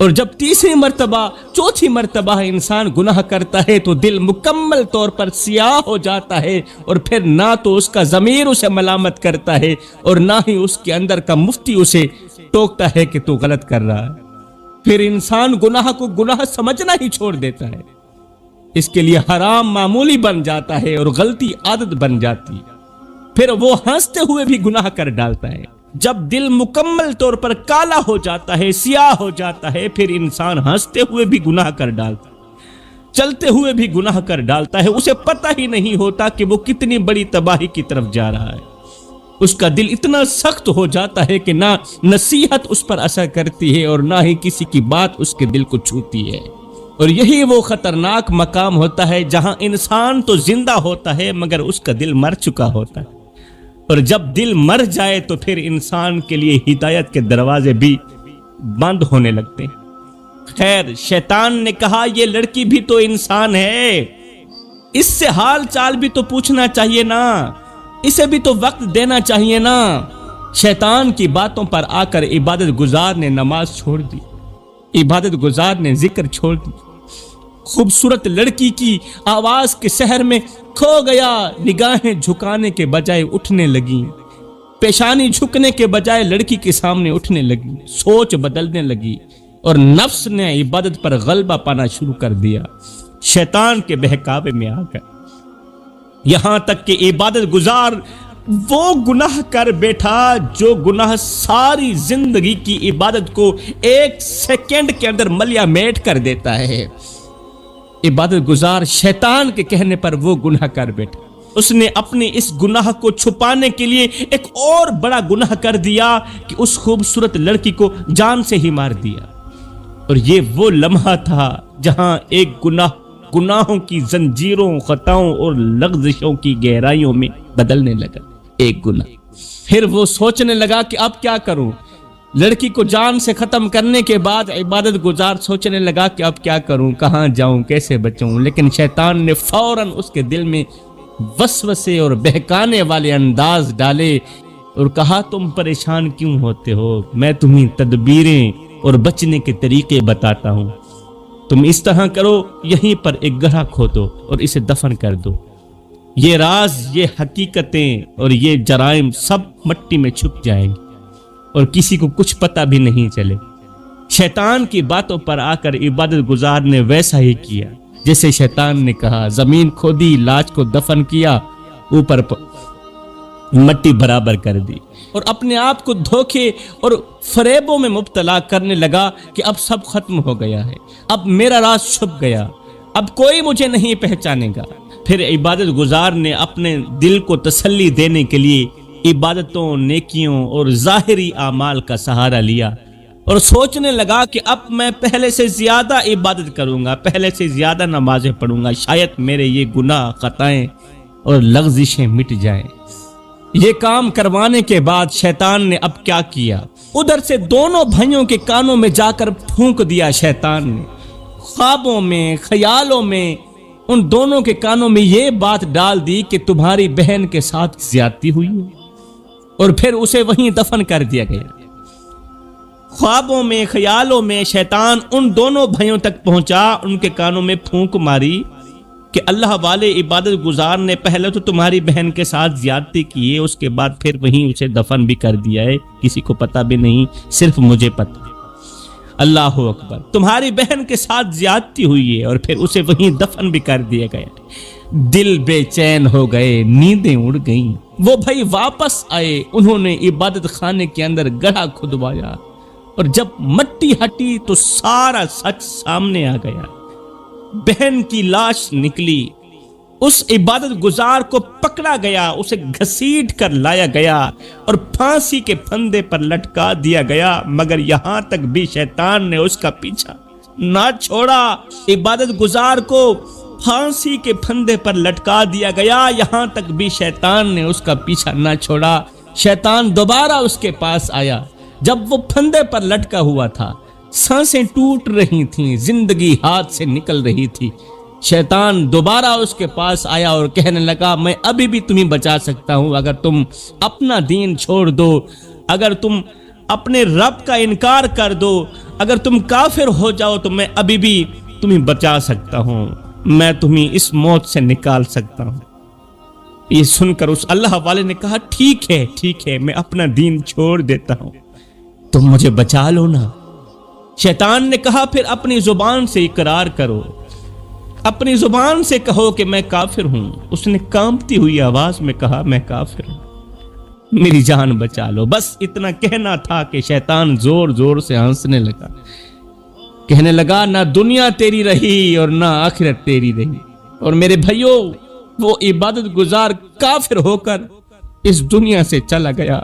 اور جب تیسری مرتبہ چوتھی مرتبہ انسان گناہ کرتا ہے تو دل مکمل طور پر سیاہ ہو جاتا ہے، اور پھر نہ تو اس کا ضمیر اسے ملامت کرتا ہے اور نہ ہی اس کے اندر کا مفتی اسے ٹوکتا ہے کہ تو غلط کر رہا ہے۔ پھر انسان گناہ کو گناہ سمجھنا ہی چھوڑ دیتا ہے، اس کے لیے حرام معمولی بن جاتا ہے اور غلطی عادت بن جاتی ہے، پھر وہ ہنستے ہوئے بھی گناہ کر ڈالتا ہے۔ جب دل مکمل طور پر کالا ہو جاتا ہے، سیاہ ہو جاتا ہے، پھر انسان ہنستے ہوئے بھی گناہ کر ڈالتا ہے، چلتے ہوئے بھی گناہ کر ڈالتا ہے، اسے پتہ ہی نہیں ہوتا کہ وہ کتنی بڑی تباہی کی طرف جا رہا ہے۔ اس کا دل اتنا سخت ہو جاتا ہے کہ نہ نصیحت اس پر اثر کرتی ہے اور نہ ہی کسی کی بات اس کے دل کو چھوتی ہے۔ اور یہی وہ خطرناک مقام ہوتا ہے جہاں انسان تو زندہ ہوتا ہے مگر اس کا دل مر چکا ہوتا ہے، اور جب دل مر جائے تو پھر انسان کے لیے ہدایت کے دروازے بھی بند ہونے لگتے ہیں۔ خیر، شیطان نے کہا یہ لڑکی بھی تو انسان ہے، اس سے حال چال بھی تو پوچھنا چاہیے نا، اسے بھی تو وقت دینا چاہیے نا۔ شیطان کی باتوں پر آ کر عبادت گزار نے نماز چھوڑ دی، عبادت گزار نے ذکر چھوڑ دی، خوبصورت لڑکی کی آواز کے سحر میں کھو گیا، نگاہیں جھکانے کے بجائے اٹھنے لگیں، پیشانی جھکنے کے بجائے لڑکی کے سامنے اٹھنے لگی، سوچ بدلنے لگی اور نفس نے عبادت پر غلبہ پانا شروع کر دیا، شیطان کے بہکاوے میں آ کر، یہاں تک کہ عبادت گزار وہ گناہ کر بیٹھا جو گناہ ساری زندگی کی عبادت کو ایک سیکنڈ کے اندر ملیا میٹ کر دیتا ہے۔ عبادت گزار شیطان کے کہنے پر وہ گناہ کر بیٹھا، اس نے اپنے اس گناہ کو چھپانے کے لیے ایک اور بڑا گناہ کر دیا کہ اس خوبصورت لڑکی کو جان سے ہی مار دیا۔ اور یہ وہ لمحہ تھا جہاں ایک گناہوں کی زنجیروں، خطاؤں اور لغزشوں کی گہرائیوں میں بدلنے لگا ایک گناہ۔ پھر وہ سوچنے لگا کہ اب کیا کروں، لڑکی کو جان سے ختم کرنے کے بعد عبادت گزار سوچنے لگا کہ اب کیا کروں، کہاں جاؤں، کیسے بچوں، لیکن شیطان نے فوراً اس کے دل میں وسوسے اور بہکانے والے انداز ڈالے اور کہا تم پریشان کیوں ہوتے ہو، میں تمہیں تدبیریں اور بچنے کے طریقے بتاتا ہوں، تم اس طرح کرو، یہیں پر ایک گڑھا کھودو اور اسے دفن کر دو، یہ راز، یہ حقیقتیں اور یہ جرائم سب مٹی میں چھپ جائیں گے اور کسی کو کچھ پتہ بھی نہیں چلے۔ شیطان کی باتوں پر آ کر عبادت گزار نے ویسا ہی کیا جیسے شیطان نے کہا، زمین کھودی، لاش کو دفن کیا، اوپر مٹی برابر کر دی اور اپنے آپ کو دھوکے اور فریبوں میں مبتلا کرنے لگا کہ اب سب ختم ہو گیا ہے، اب میرا راز چھپ گیا، اب کوئی مجھے نہیں پہچانے گا۔ پھر عبادت گزار نے اپنے دل کو تسلی دینے کے لیے عبادتوں، نیکیوں اور ظاہری اعمال کا سہارا لیا اور سوچنے لگا کہ اب میں پہلے سے زیادہ عبادت کروں گا، پہلے سے زیادہ نمازیں پڑھوں گا، شاید میرے یہ گناہ، خطائیں اور لغزشیں مٹ جائیں۔ یہ کام کروانے کے بعد شیطان نے اب کیا کیا، ادھر سے دونوں بھائیوں کے کانوں میں جا کر پھونک دیا شیطان نے، خوابوں میں، خیالوں میں ان دونوں کے کانوں میں یہ بات ڈال دی کہ تمہاری بہن کے ساتھ زیادتی ہوئی ہے، اور پھر اسے وہیں دفن کر دیا گیا۔ خوابوں میں، خیالوں میں شیطان ان دونوں بھائیوں تک پہنچا، ان کے کانوں میں پھونک ماری کہ اللہ والے، عبادت گزار نے پہلے تو تمہاری بہن کے ساتھ زیادتی کی ہے، اس کے بعد پھر وہیں اسے دفن بھی کر دیا ہے، کسی کو پتہ بھی نہیں، صرف مجھے پتہ۔ اللہ اکبر، تمہاری بہن کے ساتھ زیادتی ہوئی ہے اور پھر اسے وہیں دفن بھی کر دیا گیا۔ دل بے چین ہو گئے، نیندیں اڑ گئیں۔ وہ بھائی واپس آئے، انہوں نے عبادت خانے کے اندر گڑھا کھدوایا اور جب مٹی ہٹی تو سارا سچ سامنے آ گیا۔ بہن کی لاش نکلی، اس عبادت گزار کو پکڑا گیا، اسے گھسیٹ کر لایا گیا اور پھانسی کے پھندے پر لٹکا دیا گیا، مگر یہاں تک بھی شیطان نے اس کا پیچھا نہ چھوڑا۔ عبادت گزار کو پھانسی کے پھندے پر لٹکا دیا گیا، یہاں تک بھی شیطان نے اس کا پیچھا نہ چھوڑا۔ شیطان دوبارہ اس کے پاس آیا جب وہ پھندے پر لٹکا ہوا تھا، سانسیں ٹوٹ رہی تھیں، زندگی ہاتھ سے نکل رہی تھی۔ شیطان دوبارہ اس کے پاس آیا اور کہنے لگا، میں ابھی بھی تمہیں بچا سکتا ہوں اگر تم اپنا دین چھوڑ دو، اگر تم اپنے رب کا انکار کر دو، اگر تم کافر ہو جاؤ تو میں ابھی بھی تمہیں بچا سکتا ہوں، میں تمہیں اس موت سے نکال سکتا ہوں۔ یہ سن کر اس اللہ والے نے کہا ٹھیک ہے میں اپنا دین چھوڑ دیتا ہوں، تم مجھے بچا لو نا۔ شیطان نے کہا پھر اپنی زبان سے اقرار کرو، اپنی زبان سے کہو کہ میں کافر ہوں۔ اس نے کانپتی ہوئی آواز میں کہا میں کافر ہوں، میری جان بچا لو۔ بس اتنا کہنا تھا کہ شیطان زور زور سے ہنسنے لگا، کہنے لگا نہ دنیا تیری رہی اور نہ آخرت تیری رہی۔ اور میرے بھائیوں، وہ عبادت گزار کافر ہو کر اس دنیا سے چلا گیا۔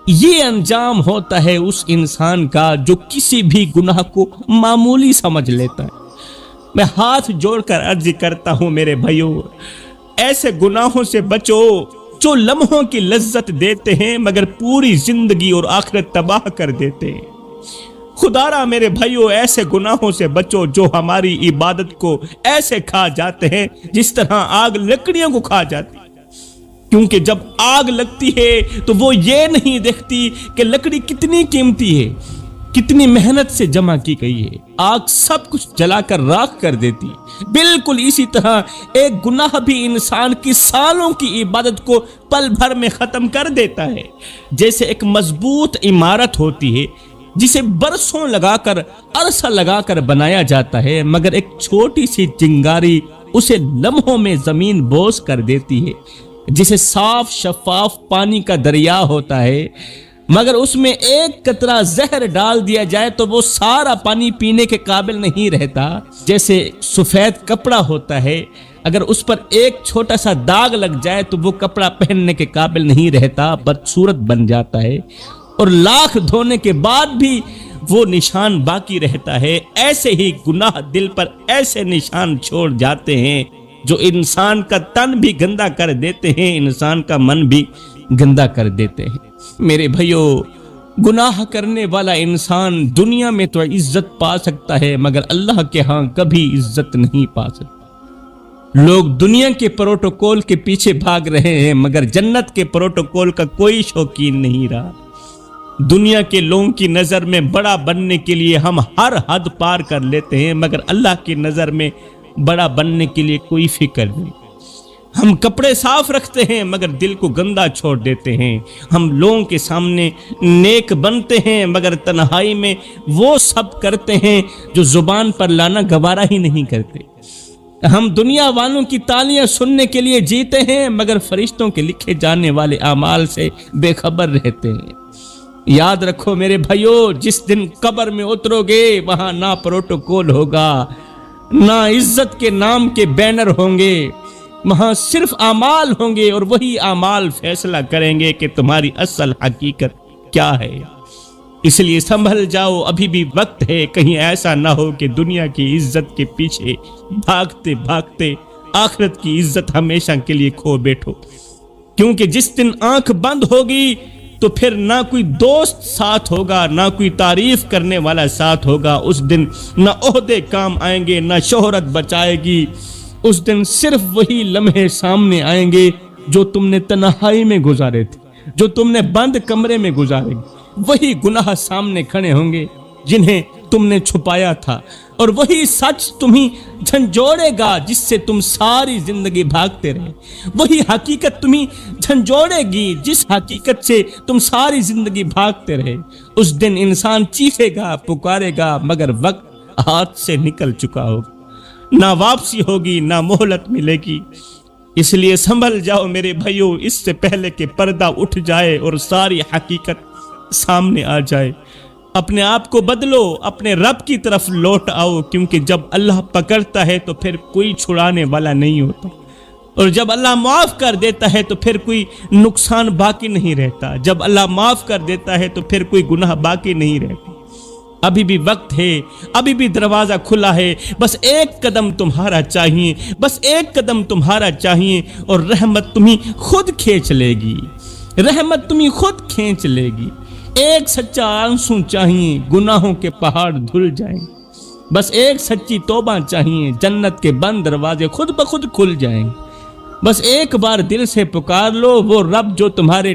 یہ انجام ہوتا ہے اس انسان کا جو کسی بھی گناہ کو معمولی سمجھ لیتا ہے۔ میں ہاتھ جوڑ کر عرض کرتا ہوں میرے بھائیوں، ایسے گناہوں سے بچو جو لمحوں کی لذت دیتے ہیں مگر پوری زندگی اور آخرت تباہ کر دیتے ہیں۔ خدا را میرے بھائیوں، ایسے گناہوں سے بچو جو ہماری عبادت کو ایسے کھا جاتے ہیں جس طرح آگ لکڑیوں کو کھا جاتی ہے۔ کیونکہ جب آگ لگتی ہے تو وہ یہ نہیں دیکھتی کہ لکڑی کتنی قیمتی ہے، کتنی محنت سے جمع کی گئی ہے، آگ سب کچھ جلا کر راکھ کر دیتی ہے۔ بالکل اسی طرح ایک گناہ بھی انسان کی سالوں کی عبادت کو پل بھر میں ختم کر دیتا ہے۔ جیسے ایک مضبوط عمارت ہوتی ہے جسے برسوں لگا کر، عرصہ لگا کر بنایا جاتا ہے، مگر ایک چھوٹی سی چنگاری اسے لمحوں میں زمین بوس کر دیتی ہے۔ جسے صاف شفاف پانی کا دریا ہوتا ہے، مگر اس میں ایک قطرہ زہر ڈال دیا جائے تو وہ سارا پانی پینے کے قابل نہیں رہتا۔ جیسے سفید کپڑا ہوتا ہے، اگر اس پر ایک چھوٹا سا داغ لگ جائے تو وہ کپڑا پہننے کے قابل نہیں رہتا، بدصورت بن جاتا ہے، اور لاکھ دھونے کے بعد بھی وہ نشان باقی رہتا ہے۔ ایسے ہی گناہ دل پر ایسے نشان چھوڑ جاتے ہیں جو انسان کا تن بھی گندا کر دیتے ہیں، انسان کا من بھی گندا کر دیتے ہیں۔ میرے بھائیوں، گناہ کرنے والا انسان دنیا میں تو عزت پا سکتا ہے مگر اللہ کے ہاں کبھی عزت نہیں پا سکتا۔ لوگ دنیا کے پروٹوکول کے پیچھے بھاگ رہے ہیں مگر جنت کے پروٹوکول کا کوئی شوقین نہیں رہا۔ دنیا کے لوگوں کی نظر میں بڑا بننے کے لیے ہم ہر حد پار کر لیتے ہیں مگر اللہ کی نظر میں بڑا بننے کے لیے کوئی فکر نہیں۔ ہم کپڑے صاف رکھتے ہیں مگر دل کو گندا چھوڑ دیتے ہیں۔ ہم لوگوں کے سامنے نیک بنتے ہیں مگر تنہائی میں وہ سب کرتے ہیں جو زبان پر لانا گوارا ہی نہیں کرتے۔ ہم دنیا والوں کی تالیاں سننے کے لیے جیتے ہیں مگر فرشتوں کے لکھے جانے والے اعمال سے بے خبر رہتے ہیں۔ یاد رکھو میرے بھائیوں، جس دن قبر میں اترو گے وہاں نہ پروٹوکول ہوگا، نہ عزت کے نام کے بینر ہوں گے، وہاں صرف اعمال ہوں گے اور وہی اعمال فیصلہ کریں گے کہ تمہاری اصل حقیقت کیا ہے۔ اس لیے سنبھل جاؤ، ابھی بھی وقت ہے، کہیں ایسا نہ ہو کہ دنیا کی عزت کے پیچھے بھاگتے بھاگتے آخرت کی عزت ہمیشہ کے لیے کھو بیٹھو۔ کیونکہ جس دن آنکھ بند ہوگی تو پھر نہ کوئی دوست ساتھ ہوگا، نہ کوئی تعریف کرنے والا ساتھ ہوگا۔ اس دن نہ عہدے کام آئیں گے، نہ شہرت بچائے گی۔ اس دن صرف وہی لمحے سامنے آئیں گے جو تم نے تنہائی میں گزارے تھے، جو تم نے بند کمرے میں گزارے، وہی گناہ سامنے کھڑے ہوں گے جنہیں تم نے چھپایا تھا، اور وہی سچ تمہیں جھنجھوڑے گا جس سے تم ساری زندگی بھاگتے رہے، وہی حقیقت تمہیں جھنجھوڑے گی جس حقیقت سے تم ساری زندگی بھاگتے رہے۔ اس دن انسان چیخے گا، پکارے گا، مگر وقت ہاتھ سے نکل چکا ہوگا، نہ واپسی ہوگی، نہ مہلت ملے گی۔ اس لیے سنبھل جاؤ میرے بھائیوں، اس سے پہلے کہ پردہ اٹھ جائے اور ساری حقیقت سامنے آ جائے۔ اپنے آپ کو بدلو، اپنے رب کی طرف لوٹ آؤ، کیونکہ جب اللہ پکڑتا ہے تو پھر کوئی چھڑانے والا نہیں ہوتا، اور جب اللہ معاف کر دیتا ہے تو پھر کوئی نقصان باقی نہیں رہتا۔ جب اللہ معاف کر دیتا ہے تو پھر کوئی گناہ باقی نہیں رہتا۔ ابھی بھی وقت ہے، ابھی بھی دروازہ کھلا ہے، بس ایک قدم تمہارا چاہیے، بس ایک قدم تمہارا چاہیے، اور رحمت تمہیں خود کھینچ لے گی، رحمت تمہیں خود کھینچ لے گی۔ ایک سچا آنسو چاہیے، گناہوں کے پہاڑ دھل جائیں، بس ایک سچی توبہ چاہیے، جنت کے بند دروازے خود بخود کھل جائیں۔ بس ایک بار دل سے پکار لو وہ رب جو تمہارے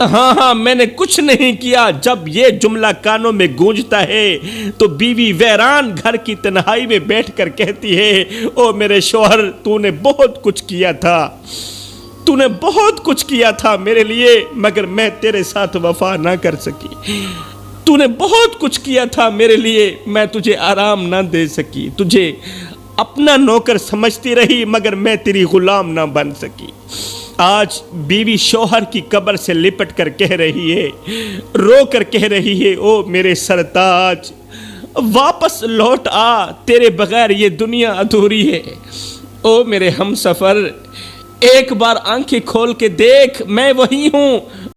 ہاں ہاں میں نے کچھ نہیں کیا۔ جب یہ جملہ کانوں میں گونجتا ہے تو بیوی ویران گھر کی تنہائی میں بیٹھ کر کہتی ہے، او میرے شوہر، تو نے بہت کچھ کیا تھا، تو نے بہت کچھ کیا تھا میرے لیے، مگر میں تیرے ساتھ وفا نہ کر سکی۔ تو نے بہت کچھ کیا تھا میرے لیے، میں تجھے آرام نہ دے سکی، تجھے اپنا نوکر سمجھتی رہی، مگر میں تیری غلام نہ بن سکی۔ آج بیوی شوہر کی قبر سے لپٹ کر کہہ رہی ہے، رو کر کہہ رہی ہے، او میرے سرتاج، واپس لوٹ آ، تیرے بغیر یہ دنیا ادھوری ہے۔ او میرے ہم سفر، ایک بار آنکھیں کھول کے دیکھ، میں وہی ہوں